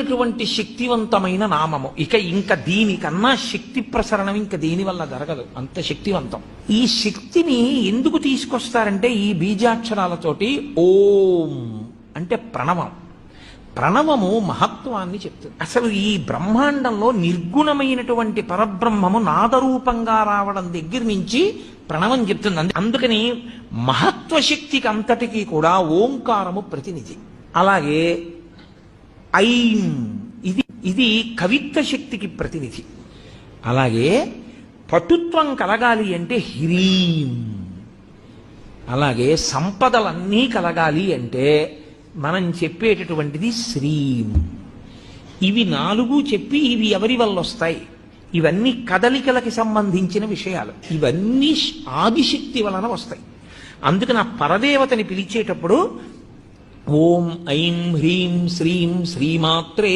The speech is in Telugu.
అటువంటి శక్తివంతమైన నామము. ఇంకా దీనికన్నా శక్తి ప్రసరణం ఇంకా దేని వల్ల జరగదు, అంత శక్తివంతం. ఈ శక్తిని ఎందుకు తీసుకొస్తారంటే ఈ బీజాక్షరాలతోటి ఓం అంటే ప్రణవం. ప్రణవము మహత్వాన్ని చెప్తుంది. అసలు ఈ బ్రహ్మాండంలో నిర్గుణమైనటువంటి పరబ్రహ్మము నాదరూపంగా రావడం దగ్గర నుంచి ప్రణవం చెప్తుంది. అందుకని మహత్వశక్తికి అంతటికీ కూడా ఓంకారము ప్రతినిధి. అలాగే ఐం ఇది కవిత్వ శక్తికి ప్రతినిధి. అలాగే పటుత్వం కలగాలి అంటే హ్రీం. అలాగే సంపదలన్నీ కలగాలి అంటే మనం చెప్పేటటువంటిది శ్రీం. ఇవి నాలుగు చెప్పి ఇవి ఎవరి వల్ల వస్తాయి? ఇవన్నీ కదలికలకి సంబంధించిన విషయాలు. ఇవన్నీ ఆదిశక్తి వలన వస్తాయి. అందుకని ఆ పరదేవతని పిలిచేటప్పుడు ఓం ఐం హ్రీం శ్రీం శ్రీమాత్రే